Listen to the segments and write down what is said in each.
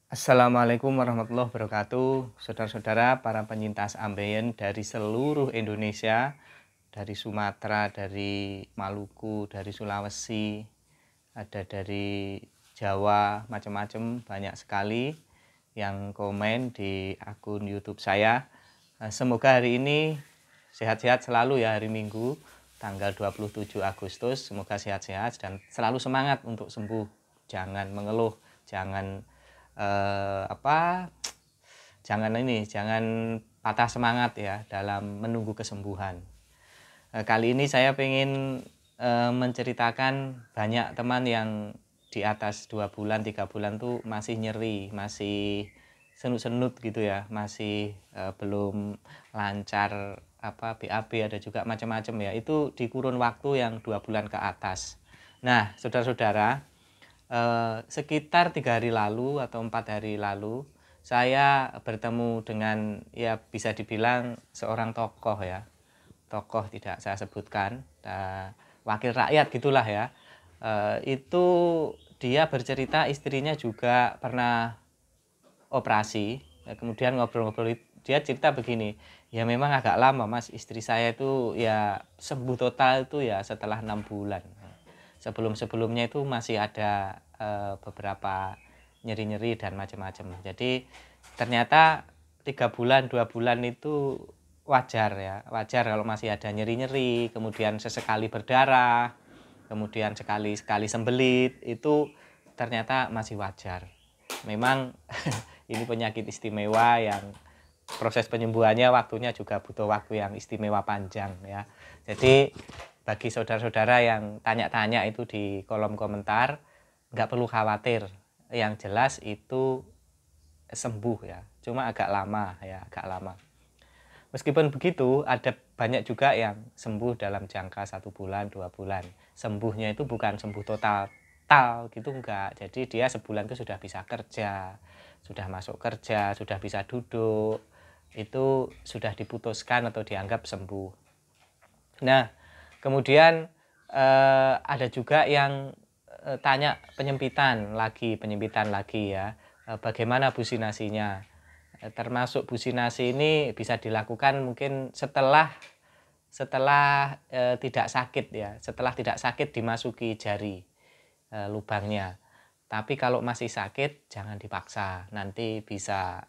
Assalamualaikum warahmatullahi wabarakatuh, saudara-saudara para penyintas ambeien dari seluruh Indonesia, dari Sumatera, dari Maluku, dari Sulawesi, ada dari Jawa, macam-macam, banyak sekali yang komen di akun YouTube saya. Semoga hari ini sehat-sehat selalu ya, hari Minggu, tanggal 27 Agustus, semoga sehat-sehat dan selalu semangat untuk sembuh. Jangan mengeluh, jangan jangan patah semangat ya dalam menunggu kesembuhan. Kali ini saya ingin menceritakan banyak teman yang di atas 2 bulan, 3 bulan tuh masih nyeri, masih senut-senut gitu ya, masih belum lancar BAB, ada juga macam-macam ya. Itu di kurun waktu yang 2 bulan ke atas. Nah, saudara-saudara, sekitar 3 hari lalu atau 4 hari lalu saya bertemu dengan ya bisa dibilang seorang tokoh ya, tokoh tidak saya sebutkan, wakil rakyat gitulah ya. Itu dia bercerita istrinya juga pernah operasi, kemudian ngobrol-ngobrol dia cerita begini, ya memang agak lama mas, istri saya itu ya sembuh total itu ya setelah 6 bulan. Sebelum-sebelumnya itu masih ada beberapa nyeri-nyeri dan macam-macam. Jadi ternyata 3 bulan, 2 bulan itu wajar ya. Wajar kalau masih ada nyeri-nyeri, kemudian sesekali berdarah, kemudian sekali-sekali sembelit, itu ternyata masih wajar. Memang ini penyakit istimewa yang proses penyembuhannya waktunya juga butuh waktu yang istimewa panjang ya. Jadi bagi saudara-saudara yang tanya-tanya itu di kolom komentar, nggak perlu khawatir. Yang jelas itu sembuh ya, cuma agak lama ya, agak lama. Meskipun begitu, ada banyak juga yang sembuh dalam jangka 1 bulan, 2 bulan. Sembuhnya itu bukan sembuh total gitu enggak. Jadi dia sebulan itu sudah bisa kerja, sudah masuk kerja, sudah bisa duduk. Itu sudah diputuskan atau dianggap sembuh. Nah, kemudian ada juga yang tanya penyempitan lagi ya. Bagaimana businasinya? Termasuk businasi ini bisa dilakukan mungkin setelah tidak sakit ya, setelah tidak sakit dimasuki jari lubangnya. Tapi kalau masih sakit jangan dipaksa, nanti bisa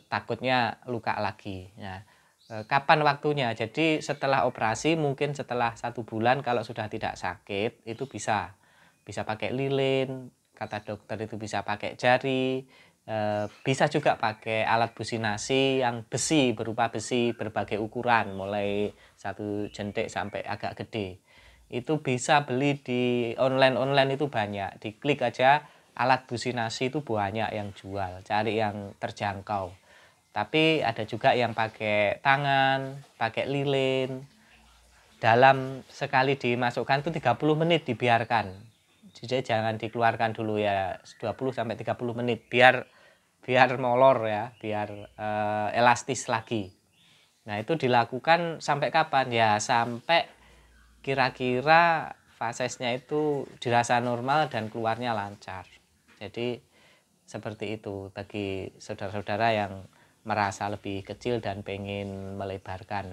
takutnya luka lagi. Nah, kapan waktunya? Jadi setelah operasi mungkin setelah 1 bulan kalau sudah tidak sakit itu bisa pakai lilin, kata dokter itu bisa pakai jari, bisa juga pakai alat businasi yang besi, berupa besi berbagai ukuran mulai 1 jentik sampai agak gede. Itu bisa beli di online itu banyak, diklik aja alat businasi itu banyak yang jual, cari yang terjangkau. Tapi ada juga yang pakai tangan, pakai lilin. Dalam sekali dimasukkan itu 30 menit dibiarkan. Jadi jangan dikeluarkan dulu ya, 20 sampai 30 menit biar molor ya, biar elastis lagi. Nah, itu dilakukan sampai kapan? Ya sampai kira-kira fasesnya itu dirasa normal dan keluarnya lancar. Jadi seperti itu bagi saudara-saudara yang merasa lebih kecil dan pengen melebarkan.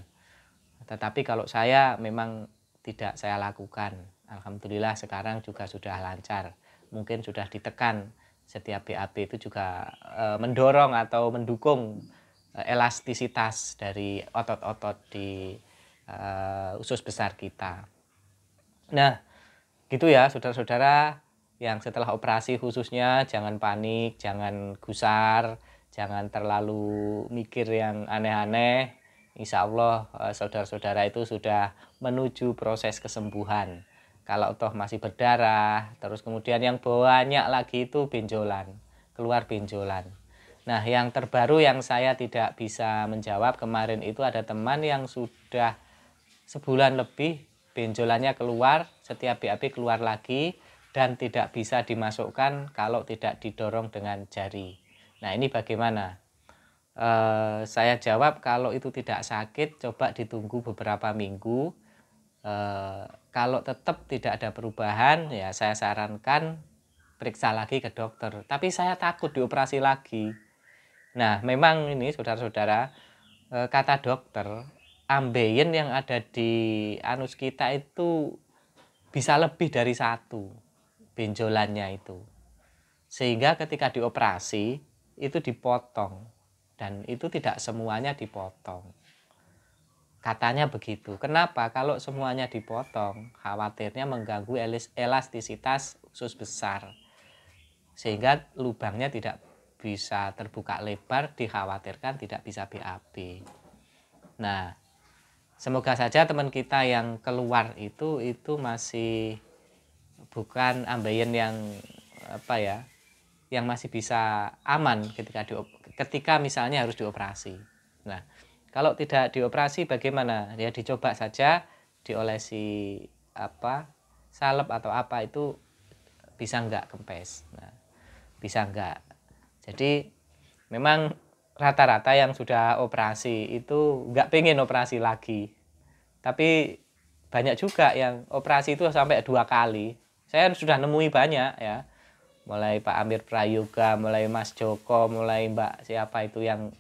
Tetapi kalau saya memang tidak saya lakukan. Alhamdulillah sekarang juga sudah lancar. Mungkin sudah ditekan, setiap BAB itu juga mendorong atau mendukung elastisitas dari otot-otot di usus besar kita. Nah, gitu ya saudara-saudara, yang setelah operasi khususnya jangan panik, jangan gusar, jangan terlalu mikir yang aneh-aneh. Insya Allah saudara-saudara itu sudah menuju proses kesembuhan. Kalau toh masih berdarah, terus kemudian yang banyak lagi itu benjolan, keluar benjolan. Nah, yang terbaru yang saya tidak bisa menjawab kemarin itu ada teman yang sudah sebulan lebih benjolannya keluar, setiap BAB keluar lagi dan tidak bisa dimasukkan kalau tidak didorong dengan jari. Nah, ini bagaimana? Saya jawab kalau itu tidak sakit coba ditunggu beberapa minggu. Kalau tetap tidak ada perubahan ya saya sarankan periksa lagi ke dokter, tapi saya takut dioperasi lagi. Nah, memang ini saudara-saudara, kata dokter, ambeien yang ada di anus kita itu bisa lebih dari satu benjolannya itu. Sehingga ketika dioperasi itu dipotong dan itu tidak semuanya dipotong. Katanya begitu. Kenapa? Kalau semuanya dipotong, khawatirnya mengganggu elastisitas usus besar. Sehingga lubangnya tidak bisa terbuka lebar, dikhawatirkan tidak bisa BAB. Nah, semoga saja teman kita yang keluar itu masih bukan ambeien yang apa ya, yang masih bisa aman ketika misalnya harus dioperasi. Nah, kalau tidak dioperasi bagaimana? Ya dicoba saja diolesi salep atau apa itu bisa enggak kempes. Nah, bisa enggak. Jadi memang rata-rata yang sudah operasi itu enggak pengen operasi lagi. Tapi banyak juga yang operasi itu sampai 2 kali. Saya sudah nemui banyak ya. Mulai Pak Amir Prayoga, mulai Mas Joko, mulai Mbak siapa itu yang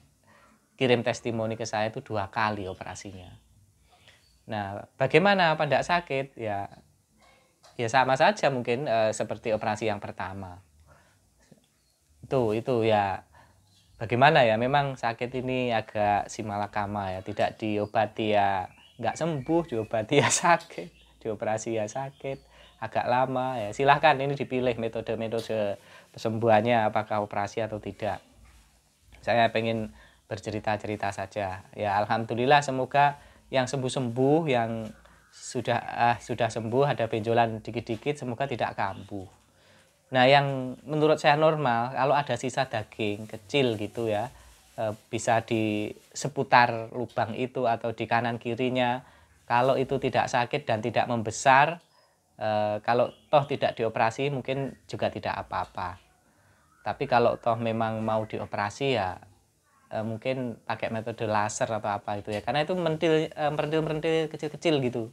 kirim testimoni ke saya itu 2 kali operasinya. Nah, bagaimana? Apa enggak sakit? Ya sama saja mungkin seperti operasi yang pertama. Itu ya bagaimana ya? Memang sakit ini agak simalakama ya, tidak diobati ya enggak sembuh, diobati ya sakit, dioperasi ya sakit, agak lama ya. Silahkan ini dipilih metode-metode kesembuhannya apakah operasi atau tidak. Saya pengen bercerita-cerita saja. Ya alhamdulillah semoga yang sembuh-sembuh, yang sudah sembuh ada benjolan dikit-dikit semoga tidak kambuh. Nah, yang menurut saya normal kalau ada sisa daging kecil gitu ya, bisa di seputar lubang itu atau di kanan kirinya. Kalau itu tidak sakit dan tidak membesar, kalau toh tidak dioperasi mungkin juga tidak apa-apa. Tapi kalau toh memang mau dioperasi ya mungkin pakai metode laser atau apa itu ya, karena itu merentil kecil-kecil gitu.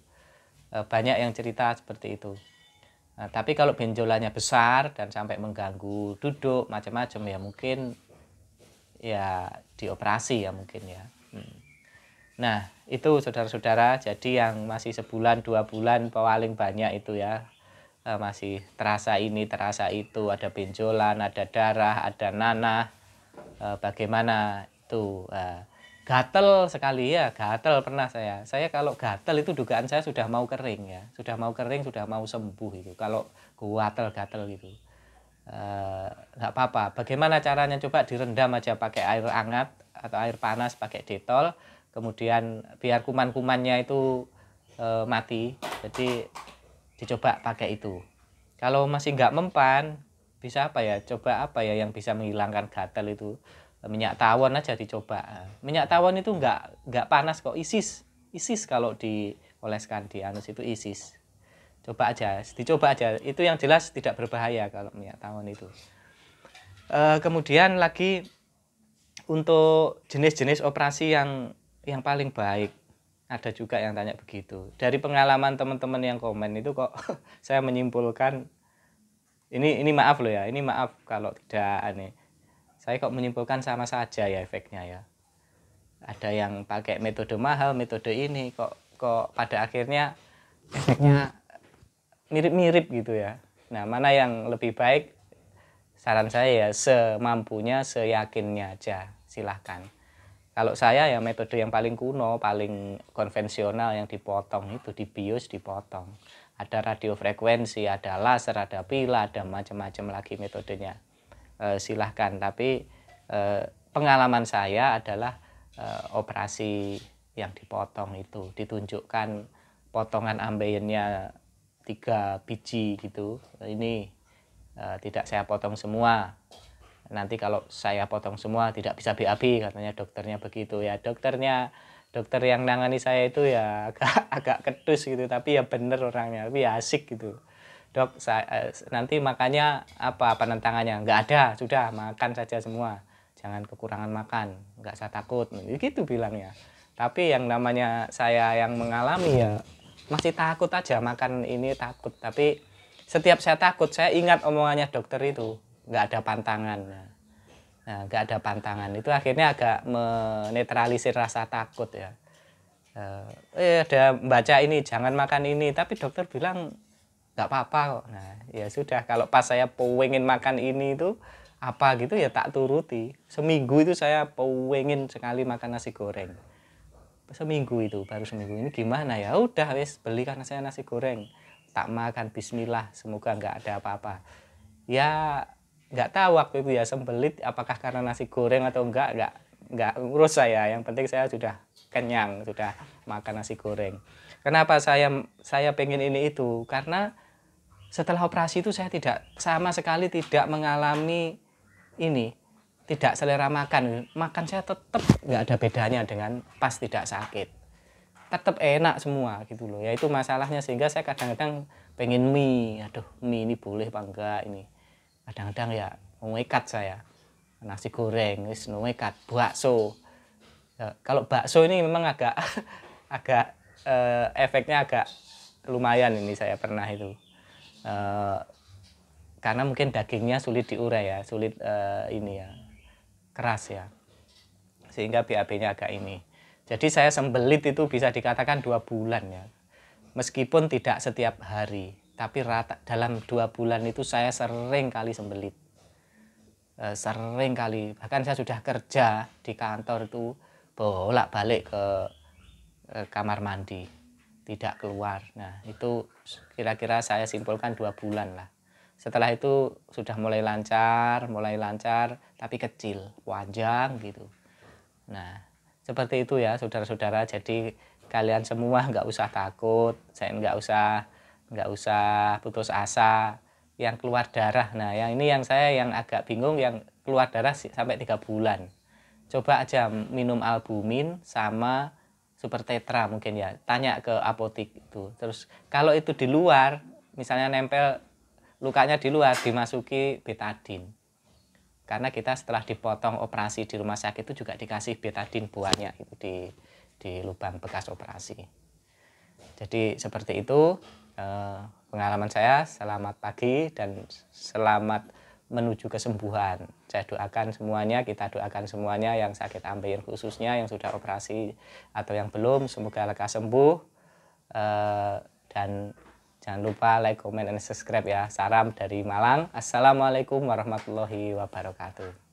Banyak yang cerita seperti itu. Nah, tapi kalau benjolannya besar dan sampai mengganggu duduk macam-macam ya mungkin ya dioperasi ya mungkin ya. Nah itu saudara-saudara, jadi yang masih sebulan 2 bulan paling banyak itu ya masih terasa ini terasa itu, ada benjolan, ada darah, ada nanah. Bagaimana itu gatel sekali ya, gatel pernah saya kalau gatel itu dugaan saya sudah mau kering ya, sudah mau sembuh itu kalau gatel gitu. Nggak apa-apa, bagaimana caranya, coba direndam aja pakai air hangat atau air panas pakai detol, kemudian biar kuman-kumannya itu mati, jadi dicoba pakai itu. Kalau masih nggak mempan bisa coba yang bisa menghilangkan gatal itu, minyak tawon aja dicoba. Minyak tawon itu nggak panas kok, isis kalau dioleskan di anus itu isis. Dicoba aja, itu yang jelas tidak berbahaya kalau minyak tawon itu. Kemudian lagi untuk jenis-jenis operasi yang paling baik, ada juga yang tanya begitu. Dari pengalaman teman-teman yang komen itu kok saya menyimpulkan ini maaf loh ya, ini maaf kalau tidak aneh. Saya kok menyimpulkan sama saja ya efeknya ya. Ada yang pakai metode mahal, metode ini kok pada akhirnya efeknya mirip-mirip gitu ya. Nah, mana yang lebih baik? Saran saya ya semampunya, seyakinnya aja, silahkan. Kalau saya ya metode yang paling kuno, paling konvensional yang dipotong itu, dibius dipotong. Ada radiofrekuensi, ada laser, ada pila, ada macam-macam lagi metodenya. Silahkan, tapi pengalaman saya adalah operasi yang dipotong itu, ditunjukkan potongan ambeiennya 3 biji gitu. Ini tidak saya potong semua. Nanti kalau saya potong semua tidak bisa BAB katanya dokternya begitu ya. Dokter yang nangani saya itu ya agak kedus gitu, tapi ya bener orangnya, tapi ya asik gitu. Dok, nanti makannya apa penentangannya? Nggak ada, sudah makan saja semua, jangan kekurangan makan, nggak usah takut, gitu bilangnya. Tapi yang namanya saya yang mengalami ya masih takut aja, makan ini takut. Tapi setiap saya takut, saya ingat omongannya dokter itu, nggak ada pantangan. Nah, nggak ada pantangan itu akhirnya agak menetralisir rasa takut ya. Ada baca ini, jangan makan ini, tapi dokter bilang nggak apa-apa kok. Nah, ya sudah, kalau pas saya pengen makan ini itu apa gitu ya tak turuti. Seminggu itu saya pengen sekali makan nasi goreng. Seminggu itu, baru seminggu ini gimana ya? Udah wis beli karena saya nasi goreng. Tak makan, bismillah, semoga nggak ada apa-apa. Ya nggak tahu waktu itu ya, sembelit apakah karena nasi goreng atau nggak ngurus saya. Yang penting saya sudah kenyang, sudah makan nasi goreng. Kenapa saya pengen ini itu? Karena setelah operasi itu saya tidak sama sekali tidak mengalami ini, tidak selera makan. Makan saya tetap nggak ada bedanya dengan pas tidak sakit. Tetap enak semua gitu loh. Ya itu masalahnya, sehingga saya kadang-kadang pengen mie. Aduh, mie ini boleh apa enggak ini. Kadang-kadang ya nekat saya. Nasi goreng wis nekat, bakso. Ya, kalau bakso ini memang agak agak efeknya agak lumayan, ini saya pernah itu. Karena mungkin dagingnya sulit diurai ya, sulit ini ya, keras ya, sehingga BAB-nya agak ini. Jadi saya sembelit itu bisa dikatakan 2 bulan ya, meskipun tidak setiap hari, tapi dalam 2 bulan itu saya sering kali sembelit, sering kali. Bahkan saya sudah kerja di kantor itu bolak-balik ke kamar mandi, tidak keluar. Nah itu kira-kira saya simpulkan 2 bulan lah. Setelah itu sudah mulai lancar, tapi kecil, panjang gitu. Nah, seperti itu ya saudara-saudara. Jadi kalian semua nggak usah takut, saya nggak usah putus asa. Yang keluar darah, nah yang ini yang saya yang agak bingung, yang keluar darah sampai 3 bulan. Coba aja minum albumin sama super tetra mungkin ya, tanya ke apotik itu. Terus kalau itu di luar, misalnya nempel lukanya di luar, dimasuki betadin. Karena kita setelah dipotong operasi di rumah sakit itu juga dikasih betadin banyak itu di lubang bekas operasi. Jadi seperti itu pengalaman saya. Selamat pagi dan selamat menuju kesembuhan. Saya doakan semuanya, kita doakan semuanya yang sakit ambeien khususnya, yang sudah operasi atau yang belum, semoga lekas sembuh. Dan jangan lupa like, comment, dan subscribe ya. Salam dari Malang. Assalamualaikum warahmatullahi wabarakatuh.